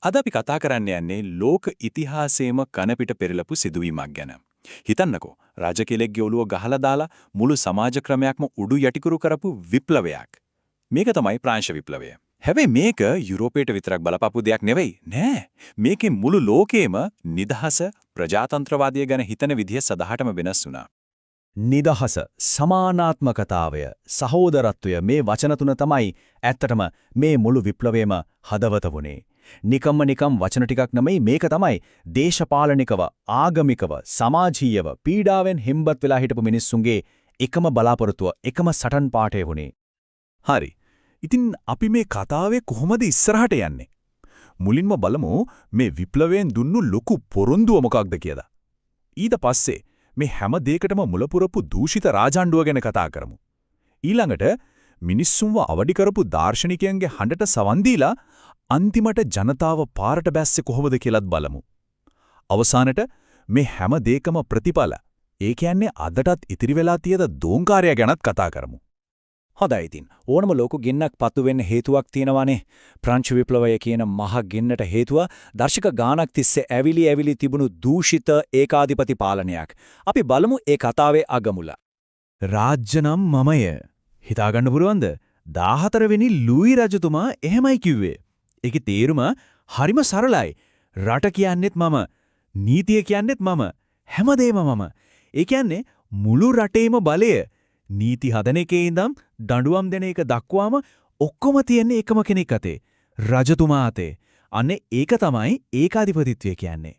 අද අපි කතා කරන්න යන්නේ ලෝක ඉතිහාසයේම කනපිට පෙරලපු සිදුවීමක් ගැන. හිතන්නකෝ රාජකීලෙක්ගේ ඔළුව ගහලා දාලා මුළු සමාජ ක්‍රමයක්ම උඩු යටිකුරු කරපු විප්ලවයක්. මේක තමයි ප්‍රංශ විප්ලවය. හැබැයි මේක යුරෝපයට විතරක් බලපපු දෙයක් නෙවෙයි. නෑ. මේකේ මුළු ලෝකෙම නිදහස ප්‍රජාතන්ත්‍රවාදය ගැන හිතන විදිය සදාහටම වෙනස් වුණා. නිදහස, සමානාත්මකතාවය, සහෝදරත්වය මේ වචන තුන තමයි ඇත්තටම මේ මුළු විප්ලවයේම හදවත වුණේ. නිකම්ම වචන ටිකක් නෙමෙයි මේක තමයි දේශපාලනිකව, ආගමිකව, සමාජීයව පීඩාවෙන් හිම්බත් වෙලා හිටපු මිනිස්සුන්ගේ එකම බලාපොරොත්තුව, එකම සටන් පාඨය වුණේ. හරි. ඉතින් අපි මේ කතාවේ කොහොමද ඉස්සරහට යන්නේ? මුලින්ම බලමු මේ විප්ලවයෙන් දුන්නු ලොකු පොරොන්දුව මොකක්ද කියලා. ඊට පස්සේ මේ හැම දෙයකටම මුලපුරපු දූෂිත රාජාණ්ඩුව ගැන කතා කරමු. ඊළඟට මිනිස්සුන්ව අවදි කරපු දාර්ශනිකයන්ගේ හඬට සවන් දීලා අන්තිමට ජනතාව පාරට බැස්සේ කොහොමද කියලාත් බලමු. අවසානට මේ හැම දෙයකම ප්‍රතිඵල, ඒ කියන්නේ අදටත් ඉතිරි වෙලා තියෙන දෝංකාරය ගැනත් කතා කරමු. හොඳයි ඉතින්. ඕනම ලෝක ගින්නක් පත්තු වෙන්න හේතුවක් තියෙනවානේ. ප්‍රංශ විප්ලවය කියන මහ ගින්නට හේතුව දර්ශක ගානක් තිස්සේ ඇවිලි තිබුණු දූෂිත ඒකාධිපති පාලනයක්. අපි බලමු ඒ කතාවේ අගමුල. රාජ්‍ය නම් මමය. හිතාගන්න පුරවන්ද? 14 වෙනි ලූයි රජතුමා එහෙමයි කිව්වේ. ඒකේ තේරුම හරිම සරලයි. රට කියන්නේත් මම, නීතිය කියන්නේත් මම, හැමදේම මම. ඒ කියන්නේ මුළු රටේම බලය නීති හදන එකේ ඉඳන් දඬුවම් දෙන එක දක්වාම ඔක්කොම තියෙන්නේ එකම කෙනෙක් අතේ. රජතුමා අතේ. අනේ ඒක තමයි ඒකාධිපතිත්වය කියන්නේ.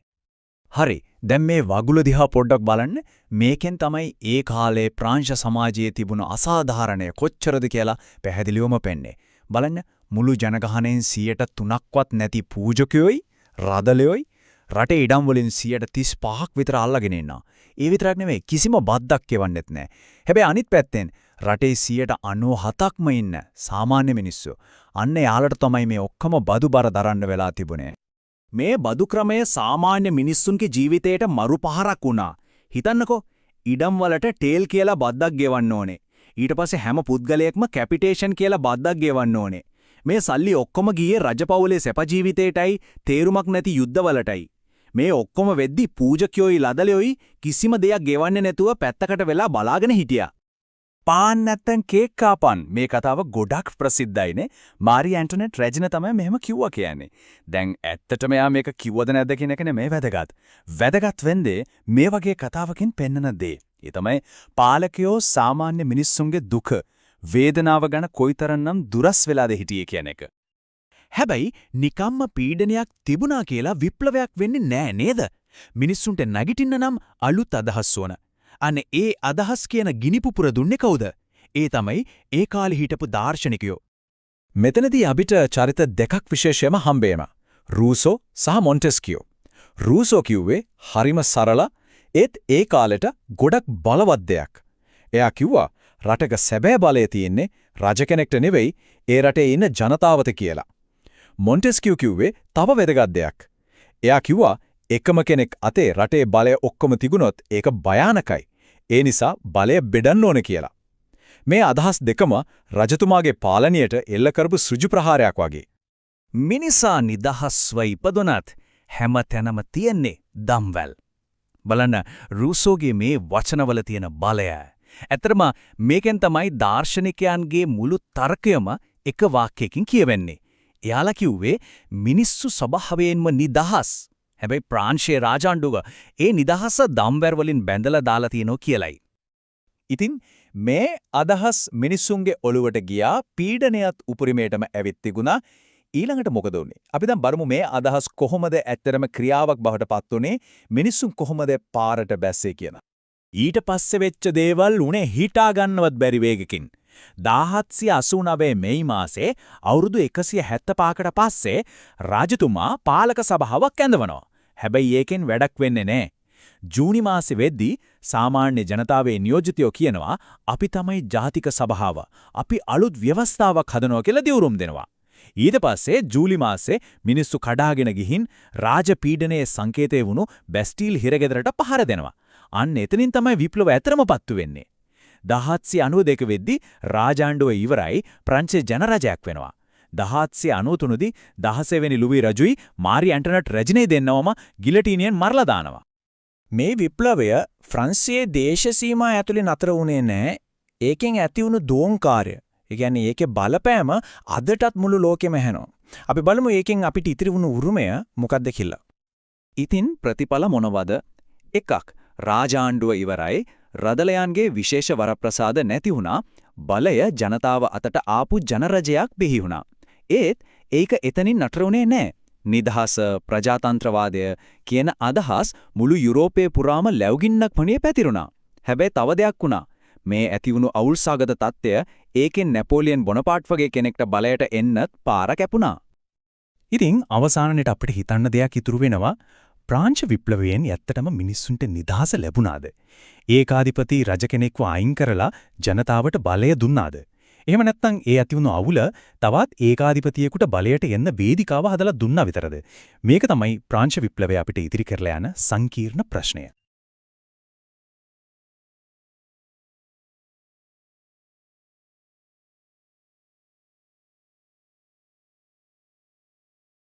හරි. දැන් මේ වගුල දිහා පොඩ්ඩක් බලන්න. මේකෙන් තමයි ඒ කාලේ ප්‍රංශ සමාජයේ තිබුණු අසාධාරණය කොච්චරද කියලා පැහැදිලිවම පෙන්නේ. බලන්න මුළු ජනගහනයෙන් 3%ක්වත් නැති පූජකයෝයි, රදලයෝයි රටේ ඉඩම් වලින් 35%ක් විතර අල්ලගෙන ඉන්නවා. ඒ විතරක් නෙමෙයි කිසිම බද්දක් කෙවන්නෙත් නැහැ. හැබැයි අනිත් පැත්තෙන් රටේ 97%ක්ම ඉන්න සාමාන්‍ය මිනිස්සු. අන්න යාලට තමයි මේ ඔක්කොම බදු බර දරන්න වෙලා තිබුණේ. මේ බදු ක්‍රමය සාමාන්‍ය මිනිස්සුන්ගේ ජීවිතයට මරු පහරක් වුණා. හිතන්නකෝ ඉඩම් වලට ටේල් කියලා බද්දක් ගෙවන්න ඕනේ. ඊට පස්සේ හැම පුද්ගලයෙක්ම කැපිටේෂන් කියලා බද්දක් ගෙවන්න ඕනේ. මේ සල්ලි ඔක්කොම ගියේ රජපෞලේ සැප ජීවිතේටයි, තේරුමක් නැති යුද්ධවලටයි. මේ ඔක්කොම වෙද්දි පූජකයෝයි ලදලයෝයි කිසිම දෙයක් ගෙවන්නේ නැතුව පැත්තකට වෙලා බලාගෙන හිටියා. පාන් නැත්තම් කේක් කාපන් මේ කතාව ගොඩක් ප්‍රසිද්ධයිනේ. මාරි ඇන්ටොනෙට් රෙජින තමයි මෙහෙම කිව්වා කියන්නේ. දැන් ඇත්තටම යා මේක කිව්වද නැද්ද කියන එක නෙමෙයි වැදගත්. වැදගත් වෙන්නේ මේ වගේ කතාවකින් පෙන්වන දේ. ඒ තමයි පාලකයෝ සාමාන්‍ය මිනිස්සුන්ගේ දුක, වේදනාව ගැන කොයිතරම්නම් දුරස් වෙලාද හිටියේ කියන එක. හැබැයි නිකම්ම පීඩනයක් තිබුණා කියලා විප්ලවයක් වෙන්නේ නෑ නේද? මිනිස්සුන්ට නැගිටින්න නම් අලුත් අදහස් ඕන. අනේ ඒ අදහස් කියන ගිනිපුපුර දුන්නේ කවුද? ඒ තමයි ඒ කාලේ හිටපු දාර්ශනිකයෝ. මෙතනදී අපිට චරිත දෙකක් විශේෂයෙන්ම හම්බෙනවා. රූසෝ සහ මොන්ටෙස්කියෝ. රූසෝ කිව්වේ හරිම සරල ඒත් ඒ කාලෙට ගොඩක් බලවත් දෙයක්. එයා කිව්වා රටක සැබෑ බලය තියෙන්නේ රජ කෙනෙක්ට නෙවෙයි ඒ රටේ ඉන්න ජනතාවට කියලා. මොන්ටෙස්කියෝ කිව්වේ තව වැදගත් දෙයක්. එයා කිව්වා එකම කෙනෙක් අතේ රටේ බලය ඔක්කොම තිබුණොත් ඒක භයානකයි. ඒ නිසා බලය බෙදන්න ඕන කියලා. මේ අදහස් දෙකම රජතුමාගේ පාලනයට එල්ල කරපු සෘජු ප්‍රහාරයක් වගේ. මිනිසා නිදහස්ව ඉපදුනත් හැම තැනම තියෙන්නේ දම්වැල්. බලන්න රූසෝගේ මේ වචනවල තියෙන බලය. ඇත්තටම මේකෙන් තමයි දාර්ශනිකයන්ගේ මුළු තර්කයම එක වාක්‍යයකින් කියවෙන්නේ. එයාලා කිව්වේ මිනිස්සු ස්වභාවයෙන්ම නිදහස්. හැබැයි ප්‍රංශයේ රාජාණ්ඩුව ඒ නිදහස දම්වැල් වලින් බැඳලා දාලා තියෙනවා කියලයි. ඉතින් මේ අදහස් මිනිස්සුන්ගේ ඔළුවට ගියා, පීඩනයත් උපරිමයටම ඇවිත් තිබුණා. ඊළඟට මොකද වුනේ? අපි දැන් බලමු මේ අදහස් කොහොමද ඇත්තටම ක්‍රියාවක් බවට පත් වුනේ, මිනිස්සුන් කොහොමද පාරට බැස්සේ කියන. ඊට පස්සේ වෙච්ච දේවල් උනේ හිතා ගන්නවත් බැරි වේගකින්. 1789 මෙයි මාසේ අවුරුදු 175කට පස්සේ රජතුමා පාලක සභාවක් ඇඳවනවා. හැබැයි ඒකෙන් වැඩක් වෙන්නේ නැහැ. ජූනි මාසේ වෙද්දී සාමාන්‍ය ජනතාවේ නියෝජිතයෝ කියනවා අපි තමයි ජාතික සභාව. අපි අලුත් ව්‍යවස්ථාවක් හදනවා කියලා දිවුරුම් දෙනවා. ඊට පස්සේ ජූලි මාසේ මිනිස්සු කඩාගෙන ගිහින් රාජපීඩනයේ සංකේතය වුණු බැස්ටිල් හිරගෙදරට පහර දෙනවා. අන්න එතනින් තමයි විප්ලව ඇතරම පත්තු වෙන්නේ. 1792 වෙද්දී රාජාණ්ඩුව ඉවරයි ප්‍රංශේ ජනරජයක් වෙනවා. 1793 දී 16 වෙනි ලුයි රජුයි මාරි ඇන්ටනට් රෙජිනේ දෙන්නවම ගිලටීනියෙන් මරලා දානවා. මේ විප්ලවය ෆ්‍රාන්සියේ දේශ සීමා ඇතුලේ නතර වුණේ නැහැ. ඒකෙන් ඇති වුණු දෝංකාරය, ඒ කියන්නේ ඒකේ බලපෑම අදටත් මුළු ලෝකෙම ඇහෙනවා. අපි බලමු ඒකෙන් අපිට ඉතිරි වුණු උරුමය මොකක්ද කියලා. ඉතින් ප්‍රතිඵල මොනවද? 1. රාජාණ්ඩුව ඉවරයි. රදලයන්ගේ විශේෂ වරප්‍රසාද නැති වුණා. බලය ජනතාව අතට ආපු ජනරජයක් බිහි වුණා. ඒත් ඒක එතනින් නතර වුණේ නැහැ. නිදහස, ප්‍රජාතන්ත්‍රවාදය කියන අදහස් මුළු යුරෝපයේ පුරාම ලැබුගින්නක් වගේ පැතිරුණා. හැබැයි තව දෙයක් වුණා. මේ ඇතිවුණු අවුල්සගත තත්ත්වය ඒකෙන් නැපෝලියන් බොනපාර්ට් වගේ කෙනෙක්ට බලයට එන්නත් පාර කැපුණා. ඉතින් අවසානයේට අපිට හිතන්න දෙයක් ඉතුරු වෙනවා. ප්‍රාංශ විප්ලවයෙන් ඇත්තටම මිනිස්සුන්ට නිදහස ලැබුණාද? ඒකාධිපති රජ කෙනෙක්ව අයින් කරලා ජනතාවට බලය දුන්නාද? එහෙම නැත්නම් ඒ ඇතිවුණු අවුල තවත් ඒකාධිපතියෙකුට බලයට එන්න වේදිකාව හදලා දුන්නා විතරද? මේක තමයි ප්‍රාංශ විප්ලවය අපිට ඉදිරි කරලා යන සංකීර්ණ ප්‍රශ්නය.